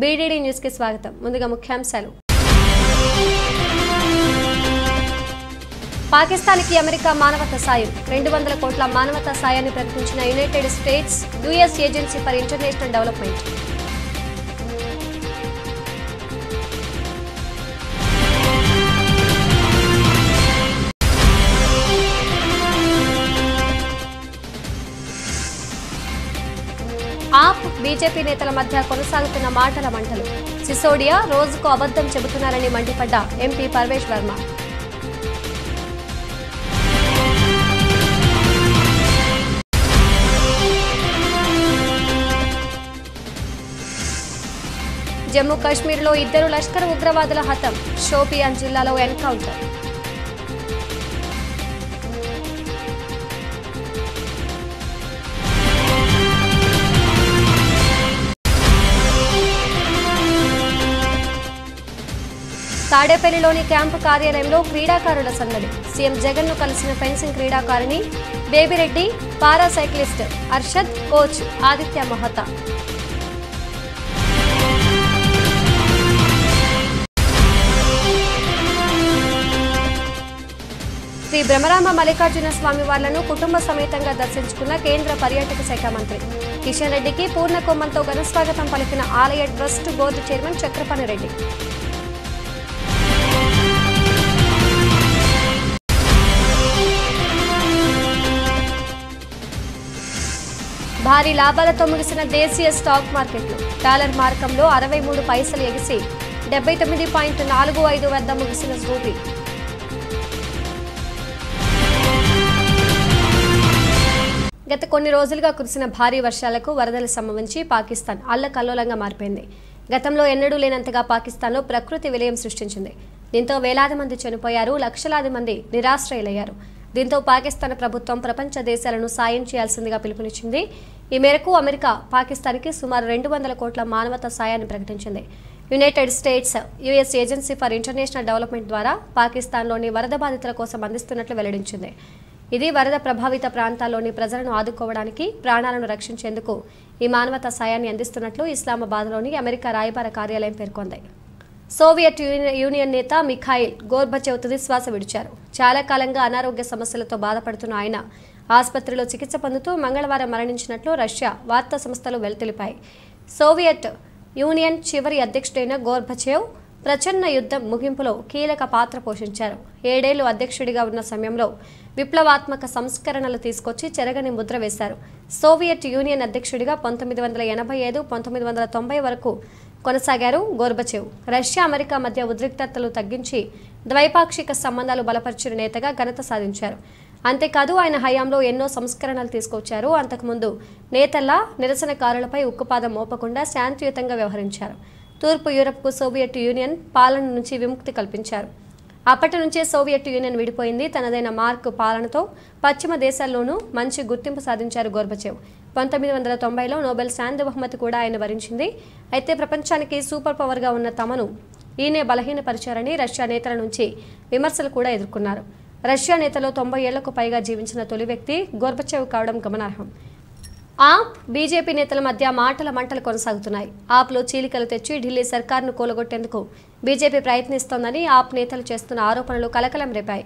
BDD news కి స్వాగతం. ముందుగా ముఖ్యాంశాలు. పాకిస్తాన్కి అమెరికా మానవతా సాయం 200 కోట్ల మానవతా సాయాన్ని ప్రకటించిన United States US agency for international development. AAP BJP నేతల మధ్య కొనసాగుతున్న మాటల మంటలు. సిసోడియా రోజుకు అబద్ధం చెబుతున్నారని మండిపడ్డ ఎంపీ పర్వేష్ వర్మ. జమ్మూ కాశ్మీర్లో 2 లష్కర్ ఉగ్రవాదుల హతం. షోపియాన్ జిల్లాలో ఎన్కౌంటర్. తాడేపల్లిలోని క్యాంపు కార్యాలయంలో క్రీడాకారుల సందడి. సీఎం జగన్ ను కలిసిన ఫెన్సింగ్ క్రీడాకారిణి బేబిరెడ్డి, పారా సైక్లిస్ట్ అర్షద్, కోచ్ ఆదిత్య మహతా. శ్రీ బ్రహ్మరామ మల్లికార్జున స్వామి వార్లను కుటుంబ సమేతంగా దర్శించుకున్న కేంద్ర పర్యాటక శాఖ మంత్రి కిషన్ రెడ్డికి పూర్ణ కొమ్మంతో ఘనస్వాగతం పలికిన ఆలయ trust board chairman Chakrapani Reddy. భారీ లాభాలతో ముగిసిన దేశీయ స్టాక్ మార్కెట్లు. డాలర్ మార్కంలో 63 పైసలు ఎగిసి 79.45 వద్ద ముగిసిన రూపీ. గత కొన్ని రోజులుగా కురిసిన భారీ వర్షాలకు వరదలు సంభవించి పాకిస్తాన్ అల్లకల్లోలంగా మారిపోయింది. గతంలో ఎన్నడూ లేనంతగా పాకిస్తాన్లో ప్రకృతి విలయం సృష్టించింది. దీంతో వేలాది మంది చనిపోయారు, లక్షలాది మంది నిరాశ్రయులయ్యారు. దీంతో పాకిస్తాన్ ప్రభుత్వం ప్రపంచ దేశాలను సాయం చేయాల్సిందిగా పిలుపునిచ్చింది. ఈ మేరకు అమెరికా పాకిస్తాన్కి సుమారు 200 కోట్ల మానవతా సాయాన్ని ప్రకటించింది. United States US agency for international development ద్వారా పాకిస్తాన్లోని వరద బాధితుల కోసం అందిస్తున్నట్లు వెల్లడించింది. ఇది వరద ప్రభావిత ప్రాంతాల్లోని ప్రజలను ఆదుకోవడానికి, ప్రాణాలను రక్షించేందుకు ఈ మానవతా సాయాన్ని అందిస్తున్నట్లు ఇస్లామాబాద్లోని అమెరికా రాయబార కార్యాలయం పేర్కొంది. సోవియట్ యూనియన్ నేత మిఖాయిల్ గోర్బచేవ్ తుదిశ్వాస విడిచారు. చాలా కాలంగా అనారోగ్య సమస్యలతో బాధపడుతున్న ఆయన ఆసుపత్రిలో చికిత్స పొందుతూ మంగళవారం మరణించినట్లు రష్యా వార్తా సంస్థలు తెలిపాయి. సోవియట్ యూనియన్ చివరి అధ్యక్షుడైన గోర్బచేవ్ ప్రచన్న యుద్ధం ముగింపులో కీలక పాత్ర పోషించారు. 7 ఏళ్లు అధ్యక్షుడిగా ఉన్న సమయంలో విప్లవాత్మక సంస్కరణలు తీసుకొచ్చి చెరగని ముద్ర వేశారు. సోవియట్ యూనియన్ అధ్యక్షుడిగా 1985-1990 వరకు కొనసాగారు గోర్బచేవ్. రష్యా అమెరికా మధ్య ఉద్రిక్తతలు తగ్గించి ద్వైపాక్షిక సంబంధాలు బలపరిచిన నేతగా ఘనత సాధించారు. అంతేకాదు ఆయన హయాంలో ఎన్నో సంస్కరణలు తీసుకొచ్చారు. అంతకుముందు నేతల్లా నిరసనకారులపై ఉక్కుపాదం మోపకుండా శాంతియుతంగా వ్యవహరించారు. తూర్పు యూరప్కు సోవియట్ యూనియన్ పాలన నుంచి విముక్తి కల్పించారు. అప్పటి నుంచే సోవియట్ యూనియన్ విడిపోయింది. తనదైన మార్క్ పాలనతో పశ్చిమ దేశాల్లోనూ మంచి గుర్తింపు సాధించారు గోర్బచేవ్. 1990లో నోబెల్ శాంతి బహుమతి కూడా ఆయన వరించింది. అయితే ప్రపంచానికి సూపర్ పవర్గా ఉన్న తమను ఈయనే బలహీనపరిచారని రష్యా నేతల నుంచి విమర్శలు కూడా ఎదుర్కొన్నారు. రష్యా నేతలో 90 ఏళ్లకు పైగా జీవించిన తొలి వ్యక్తి గోర్బచేవ్ కావడం గమనార్హం. ఆప్ బీజేపీ నేతల మధ్య మాటల మంటలు కొనసాగుతున్నాయి. ఆప్లో చీలికలు తెచ్చి ఢిల్లీ సర్కార్ను కూలగొట్టేందుకు బీజేపీ ప్రయత్నిస్తోందని ఆప్ నేతలు చేస్తున్న ఆరోపణలు కలకలం రేపాయి.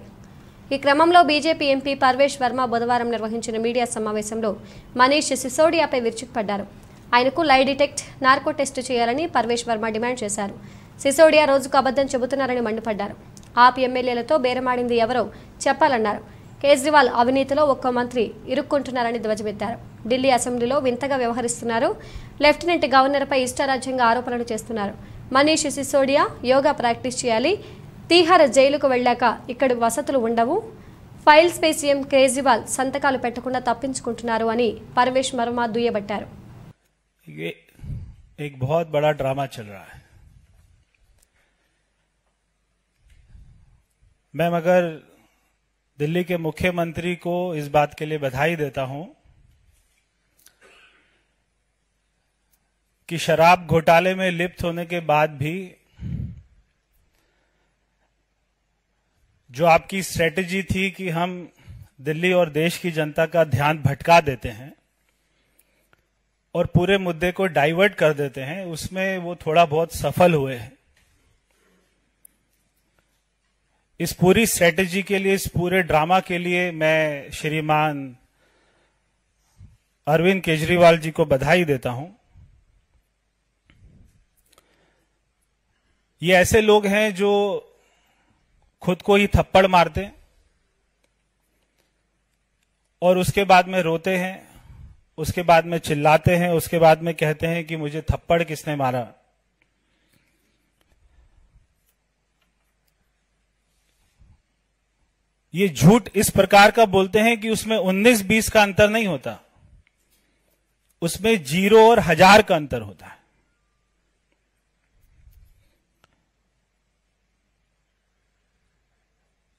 ఈ క్రమంలో బీజేపీ ఎంపీ పర్వేష్ వర్మ బుధవారం నిర్వహించిన మీడియా సమావేశంలో మనీష్ సిసోడియాపై విరుచుకుపడ్డారు. ఆయనకు లై డిటెక్ట్, నార్కో టెస్టు చేయాలని పర్వేష్ వర్మ డిమాండ్ చేశారు. సిసోడియా రోజుకు అబద్ధం చెబుతున్నారని మండిపడ్డారు. ఆప్ ఎమ్మెల్యేలతో బేరమాడింది ఎవరో చెప్పాలన్నారు. కేజ్రీవాల్ అవినీతిలో ఒక్క మంత్రి ఇరుక్కుంటున్నారని ధ్వజమెత్తారు. ఢిల్లీ అసెంబ్లీలో వింతగా వ్యవహరిస్తున్నారు. లెఫ్టినెంట్ గవర్నర్పై ఇష్టారాజ్యంగా ఆరోపణలు చేస్తున్నారు. మనీష్ సిసోడియా యోగా ప్రాక్టీస్ చేయాలి. తీహార్ జైలుకు వెళ్ళాక ఇక్కడ వసతులు ఉండవు. ఫైల్స్ పై సీఎం కేజ్రీవాల్ సంతకాలు పెట్టకుండా తప్పించుకుంటున్నారు అని పర్వేష్ వర్మ దుయ్యబట్టారు. एक बहुत बड़ा ड्रामा चल रहा है. मैं मगर दिल्ली के मुख्यमंत्री को इस बात के लिए बधाई देता हूं कि शराब घोटाले में लिप्त होने के बाद भी जो आपकी स्ट्रेटेजी थी कि हम दिल्ली और देश की जनता का ध्यान भटका देते हैं, और पूरे मुद्दे को डाइवर्ट कर देते हैं, उसमें वो थोड़ा बहुत सफल हुए हैं। इस पूरी स्ट्रेटेजी के लिए, इस पूरे ड्रामा के लिए मैं श्रीमान अरविंद केजरीवाल जी को बधाई देता हूं। ये ऐसे लोग हैं जो खुद को ही थप्पड़ मारते हैं और उसके बाद में रोते हैं, उसके बाद में चिल्लाते हैं, उसके बाद में कहते हैं कि मुझे थप्पड़ किसने मारा। ये झूठ इस प्रकार का बोलते हैं कि उसमें 19-20 का अंतर नहीं होता, उसमें 0 और 1000 का अंतर होता है।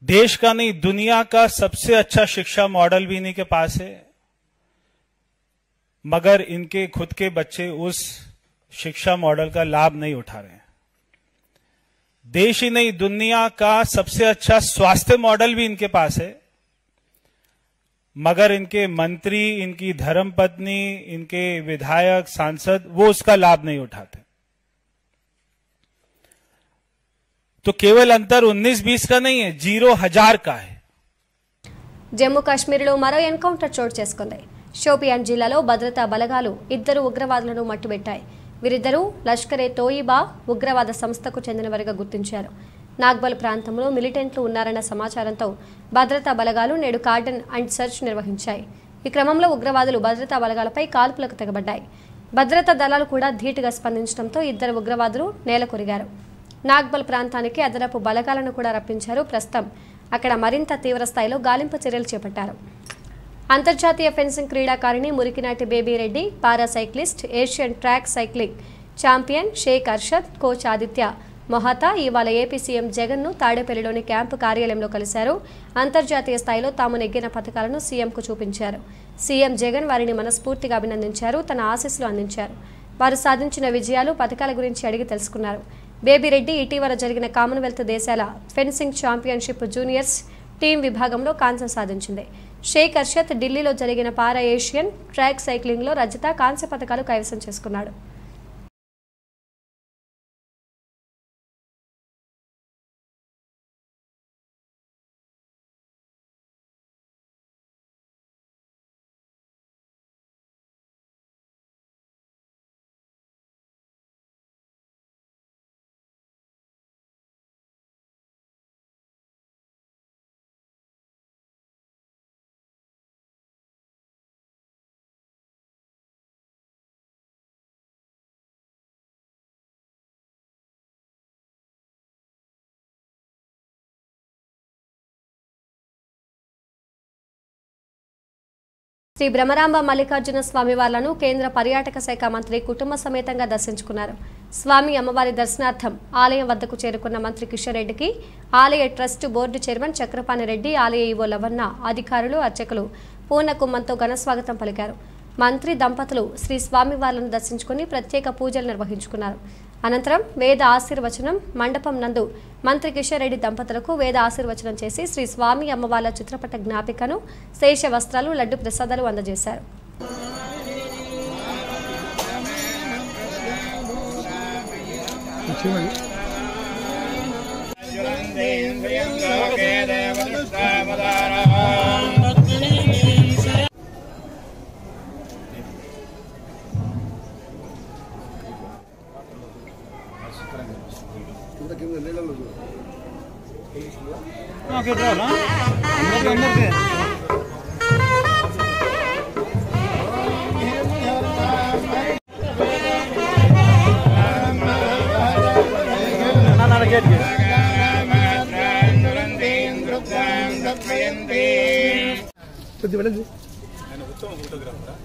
देश का नहीं, दुनिया का सबसे अच्छा शिक्षा मॉडल भी इन्हीं के पास है, मगर इनके खुद के बच्चे उस शिक्षा मॉडल का लाभ नहीं उठा रहे हैं। देश ही नहीं, दुनिया का सबसे अच्छा स्वास्थ्य मॉडल भी इनके पास है, मगर इनके मंत्री, इनकी धर्मपत्नी, इनके विधायक, सांसद वो उसका लाभ नहीं उठाते। तो केवल अंतर 19-20 का नहीं है, 0-1000 का है। జమ్మూ కాశ్మీర్లో మరో ఎన్కౌంటర్ చోటు చేసుకుంది. షోపియాన్ జిల్లాలో భద్రతా బలగాలు 2 ఉగ్రవాదులను మట్టుబెట్టాయి. వీరిద్దరూ లష్కరే తోయిబా ఉగ్రవాద సంస్థకు చెందినవారిగా గుర్తించారు. నాగ్బల్ ప్రాంతంలో మిలిటెంట్లు ఉన్నారన్న సమాచారంతో భద్రతా బలగాలు నేడు కార్డన్ అండ్ సెర్చ్ నిర్వహించాయి. ఈ క్రమంలో ఉగ్రవాదులు భద్రతా బలగాలపై కాల్పులకు తెగబడ్డాయి. భద్రతా దళాలు కూడా ధీటుగా స్పందించడంతో 2 ఉగ్రవాదులు నేలకొరిగారు. నాగ్బల్ ప్రాంతానికి అదనపు బలగాలను కూడా రప్పించారు. ప్రస్తుతం అక్కడ మరింత తీవ్ర స్థాయిలో గాలింపు చర్యలు చేపట్టారు. అంతర్జాతీయ ఫెన్సింగ్ క్రీడాకారిణి Murikinati Baby Reddy, para cyclist, Asian track cycling champion Shaik Arshad, coach Aditya Mohta ఇవాళ ఏపీ సీఎం జగన్ను తాడేపల్లిలోని క్యాంపు కార్యాలయంలో కలిశారు. అంతర్జాతీయ స్థాయిలో తాము నెగ్గిన పథకాలను సీఎంకు చూపించారు. సీఎం జగన్ వారిని మనస్ఫూర్తిగా అభినందించారు. తన ఆశీస్సులు అందించారు. వారు సాధించిన విజయాలు, పథకాల గురించి అడిగి తెలుసుకున్నారు. బేబీ రెడ్డి ఇటీవల జరిగిన కామన్వెల్త్ దేశాల ఫెన్సింగ్ ఛాంపియన్షిప్ జూనియర్స్ టీం విభాగంలో కాంస్యం సాధించింది. షేక్ అర్షద్ ఢిల్లీలో జరిగిన పారా ఏషియన్ ట్రాక్ సైక్లింగ్లో రజత, కాంస్య పథకాలు కైవసం చేసుకున్నాడు. శ్రీ బ్రహ్మరాంబ మల్లికార్జున స్వామి వార్లను కేంద్ర పర్యాటక శాఖ మంత్రి కుటుంబ సమేతంగా దర్శించుకున్నారు. స్వామి అమ్మవారి దర్శనార్థం ఆలయం వద్దకు చేరుకున్న మంత్రి కిషన్ రెడ్డికి ఆలయ trust board chairman Chakrapani Reddy, ఆలయ ఈవో లవన్న, అధికారులు, అర్చకులు పూర్ణ కుంభంతో ఘన స్వాగతం పలికారు. మంత్రి దంపతులు శ్రీ స్వామి వార్లను దర్శించుకుని ప్రత్యేక పూజలు నిర్వహించుకున్నారు. అనంతరం వేద ఆశీర్వచనం మండపం నందు మంత్రి కిషన్ రెడ్డి దంపతులకు వేద ఆశీర్వచనం చేసి శ్రీ స్వామి అమ్మవార్ల చిత్రపట జ్ఞాపికను, శేష వస్త్రాలు, లడ్డు ప్రసాదాలు అందజేశారు.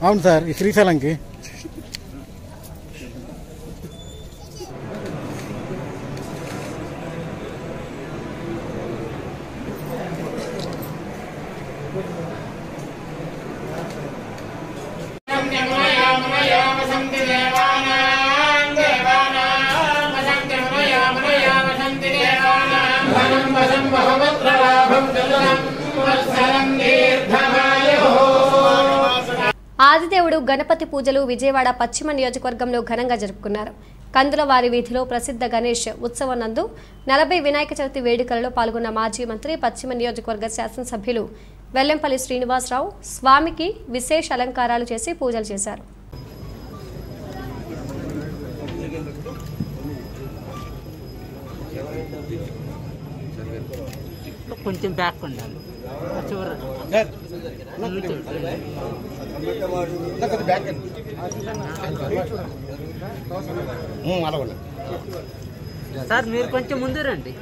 అవును సార్, ఈ శ్రీశైలంకి ఆదిదేవుడు దేవుడు గణపతి పూజలు విజయవాడ పశ్చిమ నియోజకవర్గంలో ఘనంగా జరుపుకున్నారు. కందులవారి వీధిలో ప్రసిద్ధ గణేష్ ఉత్సవం నందు 40 వినాయక చవితి వేడుకలలో పాల్గొన్న మాజీ మంత్రి పశ్చిమ నియోజకవర్గ శాసనసభ్యులు వెల్లంపల్లి శ్రీనివాసరావు స్వామికి విశేష అలంకారాలు చేసి పూజలు చేశారు. కొంచెం బ్యాక్ ఉండాలి. సార్ మీరు కొంచెం ముందు రండి.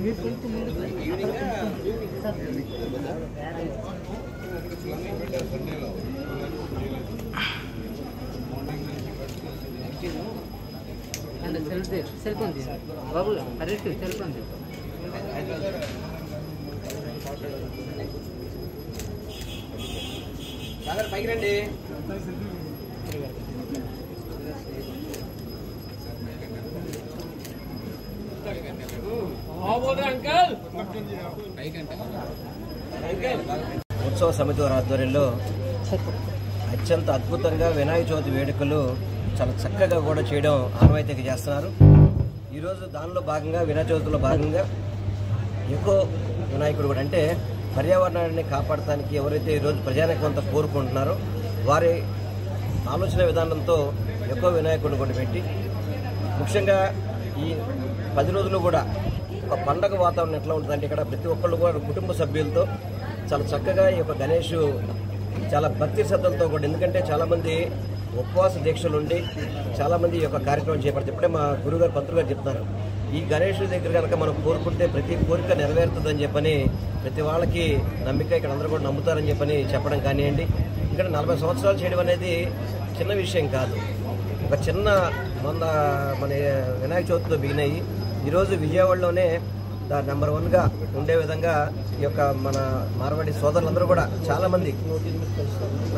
మీరు కొంచెం ముందు సెల్ ఉంది బాబు. అరే సెల్ ఉంది. పైకి రండి. ఉత్సవ సమితి వారి ఆధ్వర్యంలో అత్యంత అద్భుతంగా వినాయక చవితి వేడుకలు చాలా చక్కగా కూడా చేయడం ఆనవాయితీగా చేస్తున్నారు. ఈరోజు దానిలో భాగంగా వినాయక చవితిలో భాగంగా ఎకో వినాయకుడు కూడా, అంటే పర్యావరణాన్ని కాపాడటానికి ఎవరైతే ఈరోజు ప్రజానికంతా కోరుకుంటున్నారో వారి ఆలోచన విధానంతో ఎకో వినాయకుడిని కూడా పెట్టి, ముఖ్యంగా ఈ 10 రోజులు కూడా ఒక పండగ వాతావరణం ఎట్లా ఉంటుందంటే ఇక్కడ ప్రతి ఒక్కళ్ళు కూడా కుటుంబ సభ్యులతో చాలా చక్కగా ఈ యొక్క గణేష్ చాలా భక్తి శ్రద్ధలతో కూడా, ఎందుకంటే చాలామంది ఉపవాస దీక్షలు ఉండి చాలామంది ఈ యొక్క కార్యక్రమం చేపడతారు. ఇప్పుడే మా గురుగారు పంతులు గారు చెప్తున్నారు, ఈ గణేష్ దగ్గర కనుక మనం కోరుకుంటే ప్రతి కోరిక నెరవేరుతుందని చెప్పని ప్రతి వాళ్ళకి నమ్మిక ఇక్కడ అందరూ కూడా నమ్ముతారని చెప్పని చెప్పడం కానివ్వండి. ఇక్కడ 40 సంవత్సరాలు చేయడం అనేది చిన్న విషయం కాదు. ఒక చిన్న మన వినాయక చవితితో బిగినాయి. ఈరోజు విజయవాడలోనే నెంబర్ 1గా ఉండే విధంగా ఈ యొక్క మన మార్వాడి సోదరులందరూ కూడా చాలామంది,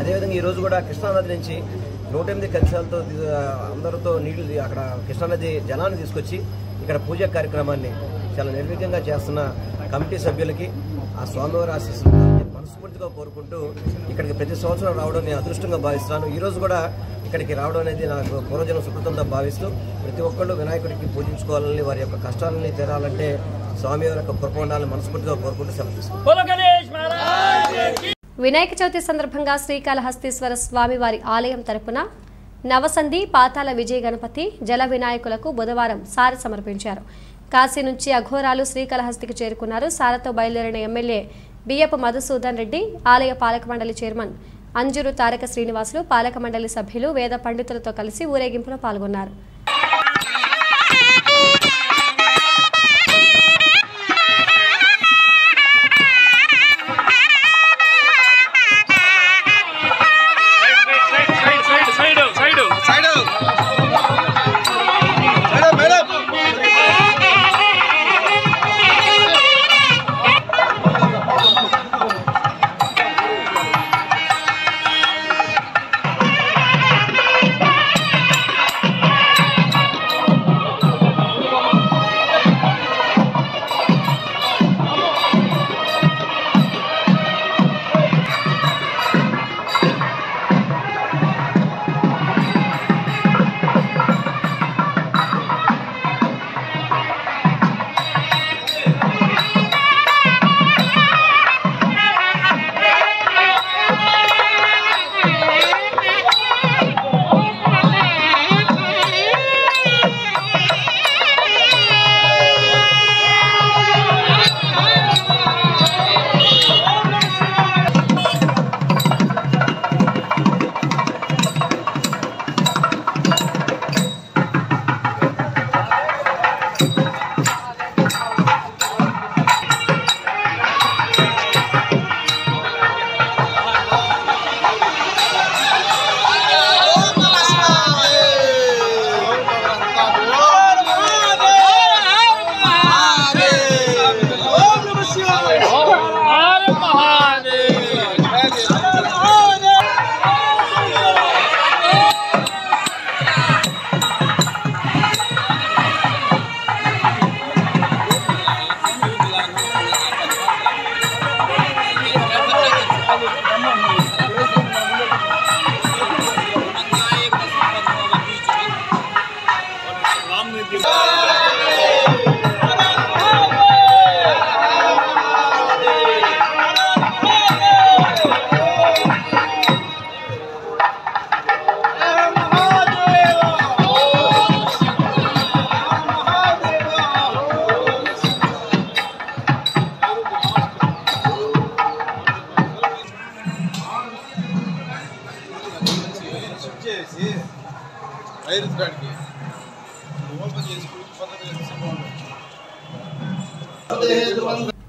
అదేవిధంగా ఈరోజు కూడా కృష్ణానది నుంచి 108 కలశాలతో అందరితో నీళ్లు అక్కడ కృష్ణానది జలాన్ని తీసుకొచ్చి ఇక్కడ పూజా కార్యక్రమాన్ని చాలా నిర్విఘ్నంగా చేస్తున్న కమిటీ సభ్యులకి ఆ స్వామివారి ఆశీస్సులు మనస్ఫూర్తిగా కోరుకుంటూ ఇక్కడికి ప్రతి సంవత్సరం రావడం నేను అదృష్టంగా భావిస్తున్నాను. ఈరోజు కూడా ఇక్కడికి రావడం అనేది నాకు పూర్వజన్మ సుకృతంగా భావిస్తూ ప్రతి ఒక్కళ్ళు వినాయకుడికి పూజించుకోవాలని, వారి యొక్క కష్టాలని తీరాలంటే స్వామివారి యొక్క కృప ఉండాలని మనస్ఫూర్తిగా కోరుకుంటూ సెలవు. వినాయక చవితి సందర్భంగా శ్రీకాళహస్తీశ్వర స్వామివారి ఆలయం తరపున నవసంధి పాతాల విజయ గణపతి జల వినాయకులకు బుధవారం సారె సమర్పించారు. కాశీ నుంచి అఘోరాలు శ్రీకాళహస్తికి చేరుకున్నారు. సారతో బయలుదేరిన ఎమ్మెల్యే బియ్యపు మధుసూదన్ రెడ్డి, ఆలయ పాలక మండలి చైర్మన్ అంజూరు తారక శ్రీనివాసులు, పాలక మండలి సభ్యులు, వేద పండితులతో కలిసి ఊరేగింపులో పాల్గొన్నారు.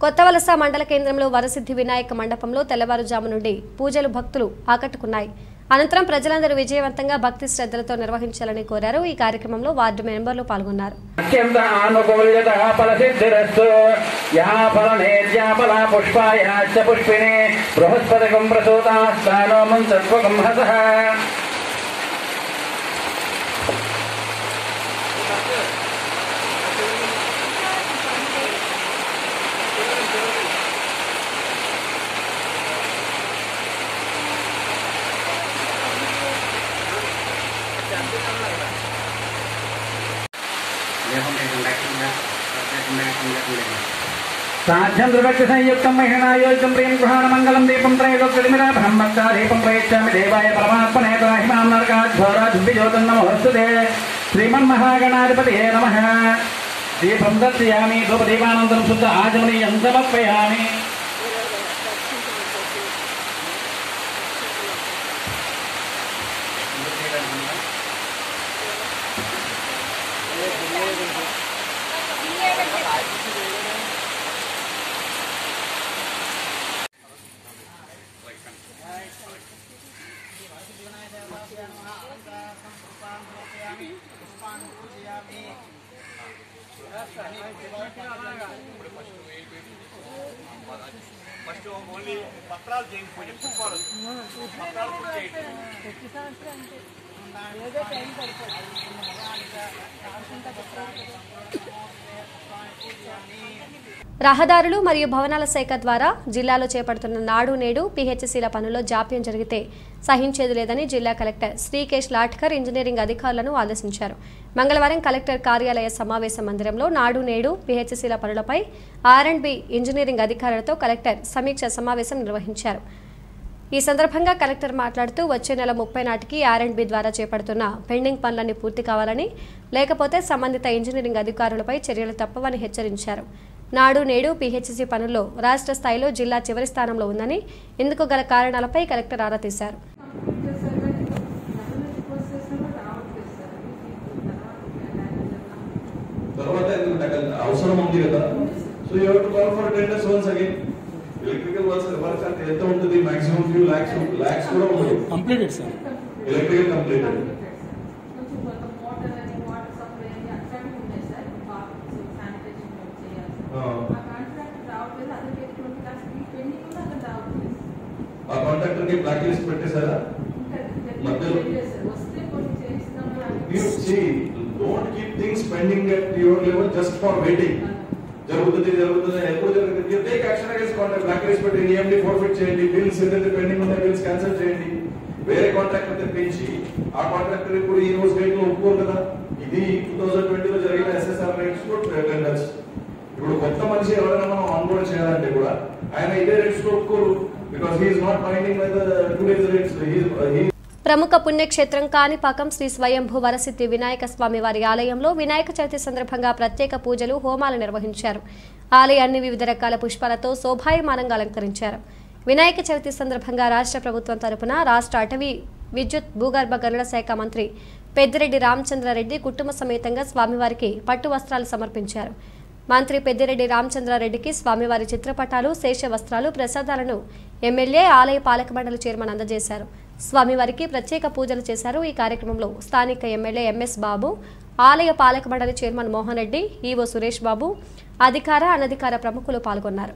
కొత్తవలస మండల కేంద్రంలో వరసిద్ధి వినాయక మండపంలో తెల్లవారుజాము నుండి పూజలు భక్తులు ఆకట్టుకున్నాయి. అనంతరం ప్రజలందరూ విజయవంతంగా భక్తి శ్రద్ధలతో నిర్వహించాలని కోరారు. ఈ కార్యక్రమంలో వార్డు మెంబర్లు పాల్గొన్నారు. साध्यं द्रवक्ति संयुक्तं महिनायोजं प्रियं गृहाण मंगलम दीपं त्रैलोक्यमिरा ब्रह्मस्ता दीपं प्रयच्छामि देवाय परमात्मने त्राहिमां नरकात् घोराद्विजोतं नमोऽस्तुते श्रीमन्महागणाधिपतये नमः। दीपं दर्शयामि धूपदीपानन्तरं शुद्ध आचमनीयं समर्पयामि। రహదారులు మరియు భవనాల శాఖ ద్వారా జిల్లాలో చేపడుతున్న నాడు నేడు పిహెచ్సిల పనుల్లో జాప్యం జరిగితే సహించేది లేదని జిల్లా కలెక్టర్ శ్రీకేష్ లాట్కర్ ఇంజనీరింగ్ అధికారులను ఆదేశించారు. మంగళవారం కలెక్టర్ కార్యాలయ సమావేశ మందిరంలో నాడు నేడు పిహెచ్సిల పనులపై R&B ఇంజనీరింగ్ అధికారులతో కలెక్టర్ సమీక్ష సమావేశం నిర్వహించారు. ఈ సందర్భంగా కలెక్టర్ మాట్లాడుతూ వచ్చే నెల 30 నాటికి R&B ద్వారా చేపడుతున్న పెండింగ్ పనులన్నీ పూర్తి కావాలని, లేకపోతే సంబంధిత ఇంజనీరింగ్ అధికారులపై చర్యలు తప్పవని హెచ్చరించారు. నాడు నేడు పిహెచ్సి పనుల్లో రాష్ట్ర స్థాయిలో జిల్లా చివరి స్థానంలో ఉందని, ఇందుకు గల కారణాలపై కలెక్టర్ ఆరా తీశారు. electrical works అంటే ఎంత ఉంటుంది? maximum few lakhs కూడా ఉంటుంది. Completed sir, electrical completed. ఆ కాంట్రాక్టర్ కి బ్లాక్ లిస్ట్ పెట్టేశారా? మధ్యలో don't keep things pending at your level just for waiting. జరుగుతుంది ఎప్పుడు జరుగుతుంది? Take action against contract. Black list పెట్టి EMD ఫోర్ఫిట్ చేయండి. బిల్స్ ఏదైతే పెండింగ్ ఉన్నాయో బిల్స్ క్యాన్సిల్ చేయండి. వేరే కాంట్రాక్టర్ తెప్పించి ఆ కాంట్రాక్టర్ ఇప్పుడు ఈ రోజు రేట్ లో ఒప్పుకోరు కదా. ఇది 2020 లో జరిగిన SSR రేట్స్ టెండర్స్. ఇప్పుడు కొత్త మనిషి ఎవరైనా మనం ఆన్బోర్డ్ చేయాలంటే కూడా ఆయన ఇదే రేట్స్ లో ఒప్పుకోరు. Because he is not minding by the today's rates. ప్రముఖ పుణ్యక్షేత్రం కాణిపాకం శ్రీ స్వయంభూ వరసిద్ధి వినాయక స్వామి వారి ఆలయంలో వినాయక చవితి సందర్భంగా ప్రత్యేక పూజలు, హోమాలు నిర్వహించారు. ఆలయాన్ని వివిధ రకాల పుష్పాలతో శోభాయమానంగా అలంకరించారు. వినాయక చవితి సందర్భంగా రాష్ట్ర ప్రభుత్వం తరపున రాష్ట్ర అటవీ, విద్యుత్, భూగర్భ గనుల శాఖ మంత్రి పెద్దిరెడ్డి రామచంద్రారెడ్డి కుటుంబ సమేతంగా స్వామివారికి పట్టు వస్త్రాలు సమర్పించారు. మంత్రి పెద్దిరెడ్డి రామచంద్రారెడ్డికి స్వామివారి చిత్రపటాలు, శేష వస్త్రాలు, ప్రసాదాలను ఎమ్మెల్యే, ఆలయ పాలక మండలి చైర్మన్ అందజేశారు. స్వామివారికి ప్రత్యేక పూజలు చేశారు. ఈ కార్యక్రమంలో స్థానిక ఎమ్మెల్యే MS బాబు, ఆలయ పాలక మండలి చైర్మన్ మోహన్ రెడ్డి, ఈవో సురేష్ బాబు, అధికార, అనధికార ప్రముఖులు పాల్గొన్నారు.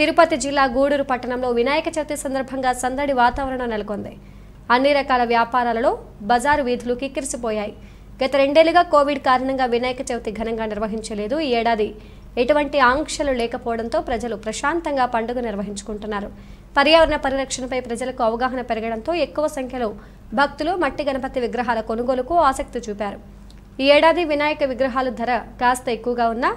తిరుపతి జిల్లా గూడూరు పట్టణంలో వినాయక చవితి సందర్భంగా సందడి వాతావరణం నెలకొంది. అన్ని రకాల వ్యాపారాలలో బజారు వీధులు కిక్కిరిసిపోయాయి. గత 2 ఏళ్లుగా కోవిడ్ కారణంగా వినాయక చవితి ఘనంగా నిర్వహించలేదు. ఈ ఏడాది ఎటువంటి ఆంక్షలు లేకపోవడంతో ప్రజలు ప్రశాంతంగా పండుగ నిర్వహించుకుంటున్నారు. పర్యావరణ పరిరక్షణపై ప్రజలకు అవగాహన పెరగడంతో ఎక్కువ సంఖ్యలో భక్తులు మట్టి గణపతి విగ్రహాల కొనుగోలుకు ఆసక్తి చూపారు. ఈ ఏడాది వినాయక విగ్రహాల ధర కాస్త ఎక్కువగా ఉన్నా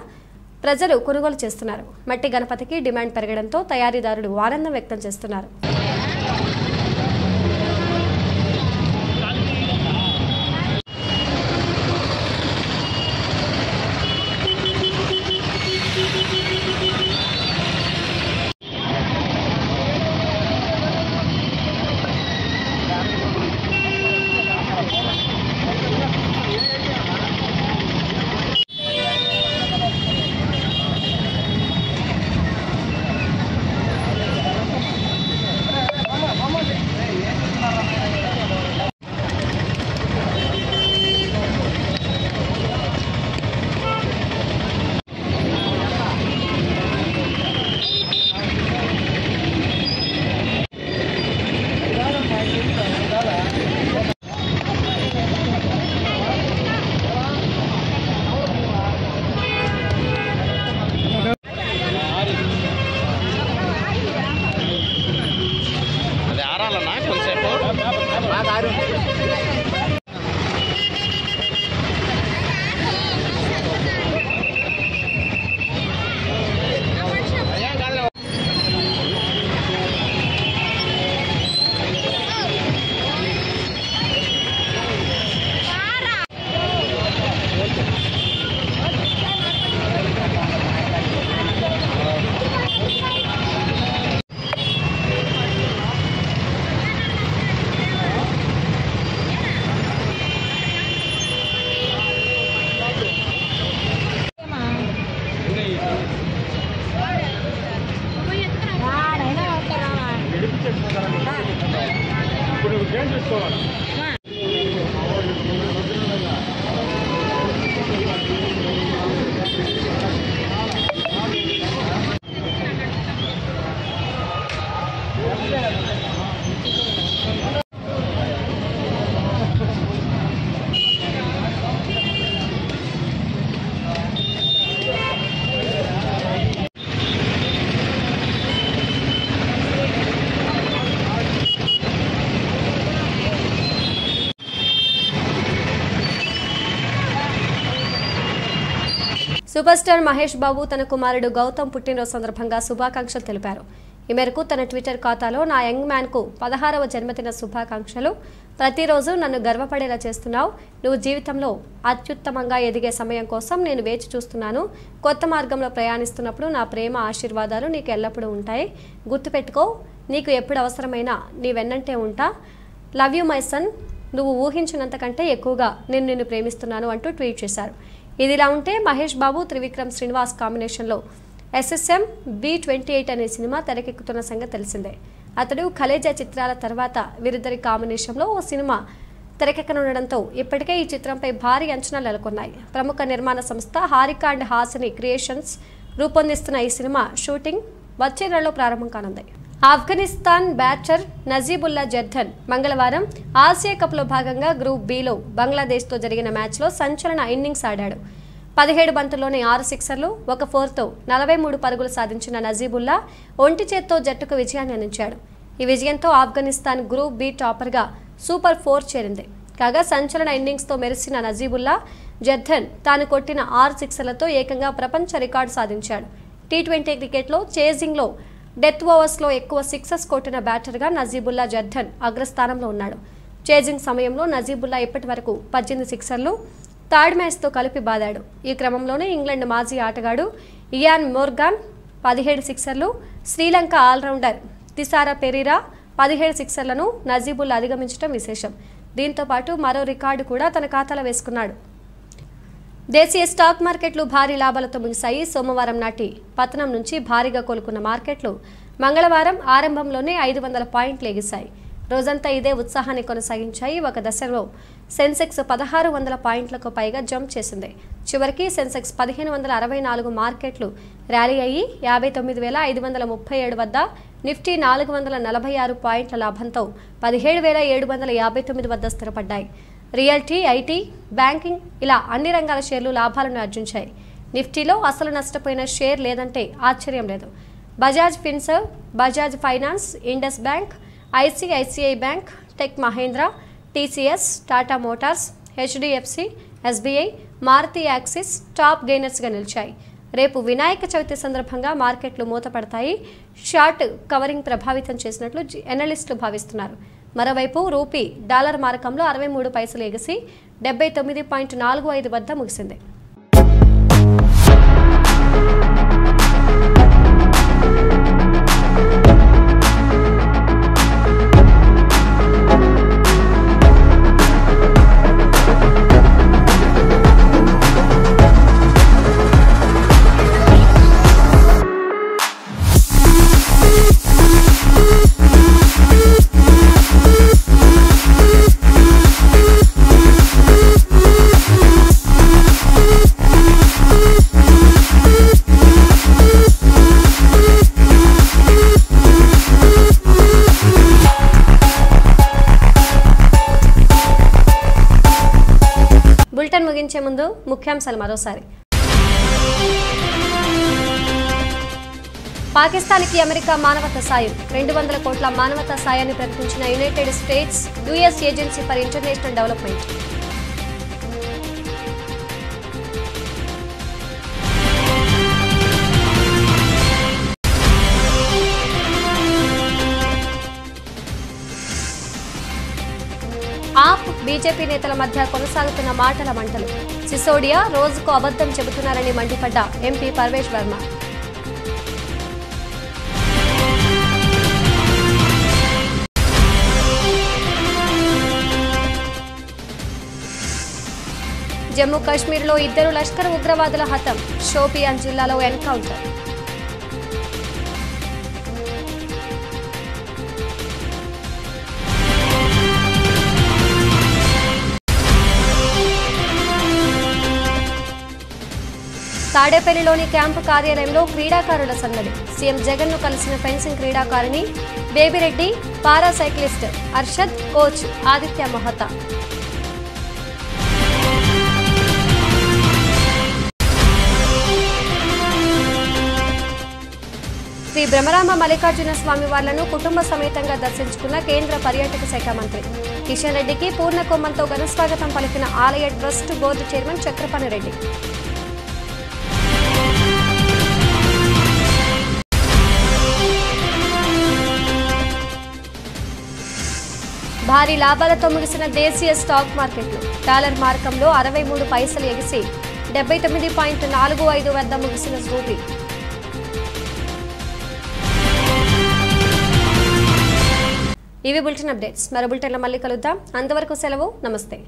ప్రజలు కొనుగోలు చేస్తున్నారు. మట్టి గణపతికి డిమాండ్ పెరగడంతో తయారీదారులు ఆనందం వ్యక్తం చేస్తున్నారు. సూపర్ స్టార్ మహేష్ బాబు తన కుమారుడు గౌతమ్ పుట్టినరోజు సందర్భంగా శుభాకాంక్షలు తెలిపారు. ఈ మేరకు తన ట్విట్టర్ ఖాతాలో నా యంగ్ మ్యాన్కు 16వ జన్మదిన శుభాకాంక్షలు. ప్రతిరోజు నన్ను గర్వపడేలా చేస్తున్నావు. నువ్వు జీవితంలో అత్యుత్తమంగా ఎదిగే సమయం కోసం నేను వేచి చూస్తున్నాను. కొత్త మార్గంలో ప్రయాణిస్తున్నప్పుడు నా ప్రేమ ఆశీర్వాదాలు నీకు ఎల్లప్పుడూ ఉంటాయి. గుర్తుపెట్టుకో, నీకు ఎప్పుడు అవసరమైనా నీ వెన్నంటే ఉంటా. Love you my son. నువ్వు ఊహించినంత కంటే ఎక్కువగా నేను నిన్ను ప్రేమిస్తున్నాను అంటూ ట్వీట్ చేశారు. ఇదిలా ఉంటే మహేష్ బాబు త్రివిక్రమ్ శ్రీనివాస్ కాంబినేషన్లో SSM B28 అనే సినిమా తెరకెక్కుతున్న సంగతి తెలిసిందే. అతడు కలేజా చిత్రాల తర్వాత వీరిద్దరి కాంబినేషన్లో ఓ సినిమా తెరకెక్కనుండడంతో ఇప్పటికే ఈ చిత్రంపై భారీ అంచనాలు నెలకొన్నాయి. ప్రముఖ నిర్మాణ సంస్థ హారిక అండ్ హాసిని క్రియేషన్స్ రూపొందిస్తున్న ఈ సినిమా షూటింగ్ వచ్చే నెలలో ప్రారంభం కానుంది. ఆఫ్ఘనిస్తాన్ బ్యాటర్ నజీబుల్లా జద్దన్ మంగళవారం ఆసియా కప్లో భాగంగా గ్రూప్ బిలో బంగ్లాదేశ్తో జరిగిన మ్యాచ్లో సంచలన ఇన్నింగ్స్ ఆడాడు. 17 బంతుల్లోనే 6 సిక్సర్లు, 1 4తో 43 పరుగులు సాధించిన నజీబుల్లా ఒంటి చేత్తో జట్టుకు విజయాన్ని అందించాడు. ఈ విజయంతో ఆఫ్ఘనిస్తాన్ గ్రూప్ బి టాపర్గా సూపర్ 4 చేరింది. కాగా సంచలన ఇన్నింగ్స్తో మెరిసిన నజీబుల్లా జద్దన్ తాను కొట్టిన 6 సిక్సర్లతో ఏకంగా ప్రపంచ రికార్డు సాధించాడు. టీ20 క్రికెట్లో చేజింగ్లో డెత్ ఓవర్స్లో ఎక్కువ సిక్సర్స్ కొట్టిన బ్యాటర్గా నజీబుల్లా జద్దన్ అగ్రస్థానంలో ఉన్నాడు. చేజింగ్ సమయంలో నజీబుల్లా ఇప్పటి వరకు 18 సిక్సర్లు, థర్డ్ మ్యాచ్తో కలిపి బాదాడు. ఈ క్రమంలోనే ఇంగ్లాండ్ మాజీ ఆటగాడు ఇయాన్ మోర్గాన్ 17 సిక్సర్లు, శ్రీలంక ఆల్రౌండర్ తిసారా పెరీరా 17 సిక్సర్లను నజీబుల్లా అధిగమించడం విశేషం. దీంతో పాటు మరో రికార్డు కూడా తన ఖాతాలో వేసుకున్నాడు. దేశీయ స్టాక్ మార్కెట్లు భారీ లాభాలతో ముగిశాయి. సోమవారం నాటి పతనం నుంచి భారీగా కోలుకున్న మార్కెట్లు మంగళవారం ఆరంభంలోనే 500 పాయింట్లు ఎగిశాయి. రోజంతా ఇదే ఉత్సాహాన్ని కొనసాగించాయి. ఒక దశలో సెన్సెక్స్ 1600 పాయింట్లకు పైగా జంప్ చేసింది. చివరికి సెన్సెక్స్ 1564 మార్కెట్లు ర్యాలీ అయ్యి 59,537 వద్ద, నిఫ్టీ 446 పాయింట్ల లాభంతో 17,759 వద్ద స్థిరపడ్డాయి. రియల్టీ, ఐటీ, బ్యాంకింగ్ ఇలా అన్ని రంగాల షేర్లు లాభాలను ఆర్జించాయి. నిఫ్టీలో అసలు నష్టపోయిన షేర్ లేదంటే ఆశ్చర్యం లేదు. Bajaj Finserv, Bajaj Finance, Indus bank, ICICI bank, Tech Mahindra, TCS, Tata Motors, HDFC, SBI, Maruti Axis top గెయినర్స్గా నిలిచాయి. రేపు వినాయక చవితి సందర్భంగా మార్కెట్లు మూతపడతాయి. షార్ట్ కవరింగ్ ప్రభావితం చేసినట్లు ఎనలిస్టులు భావిస్తున్నారు. మరోవైపు రూపీ డాలర్ మారకంలో 63 పైసలు ఎగిసి 79.45 వద్ద ముగిసింది. బులెటిన్ ముగించే ముందు ముఖ్యాంశాలు మరోసారి. పాకిస్తాన్కి అమెరికా మానవతా సాయం, 200 కోట్ల మానవతా సాయాన్ని ప్రకటించిన United States US agency for international development. AAP BJP నేతల మధ్య కొనసాగుతున్న మాటల మంటలు. సిసోడియా రోజుకు అబద్ధం చెబుతున్నారని మండిపడ్డ ఎంపీ పర్వేష్ వర్మ. జమ్మూ కాశ్మీర్లో 2 లష్కర్ ఉగ్రవాదుల హతం. షోపియాన్ జిల్లాలో ఎన్కౌంటర్. తాడేపల్లిలోని క్యాంపు కార్యాలయంలో క్రీడాకారుల సందడి. సీఎం జగన్ను కలిసిన ఫెన్సింగ్ క్రీడాకారిణి బేబిరెడ్డి, పారా సైక్లిస్ట్ అర్షద్, కోచ్ ఆదిత్య మహతా. శ్రీ బ్రహ్మరామ మల్లికార్జున స్వామి వార్లను కుటుంబ సమేతంగా దర్శించుకున్న కేంద్ర పర్యాటక శాఖ మంత్రి కిషన్ రెడ్డికి పూర్ణ కొమ్మంతో ఘనస్వాగతం పలికిన ఆలయ trust board chairman Chakrapani Reddy. భారీ లాభాలతో ముగిసిన దేశీయ స్టాక్ మార్కెట్లు. డాలర్ మార్కంలో 63 పైసలు ఎగిసి 79.45 వద్ద ముగిసిన రూపీ. ఇవి బులెటిన్ అప్డేట్స్. మరో బులెటిన్లో మళ్ళీ కలుద్దాం. అంతవరకు సెలవు. నమస్తే.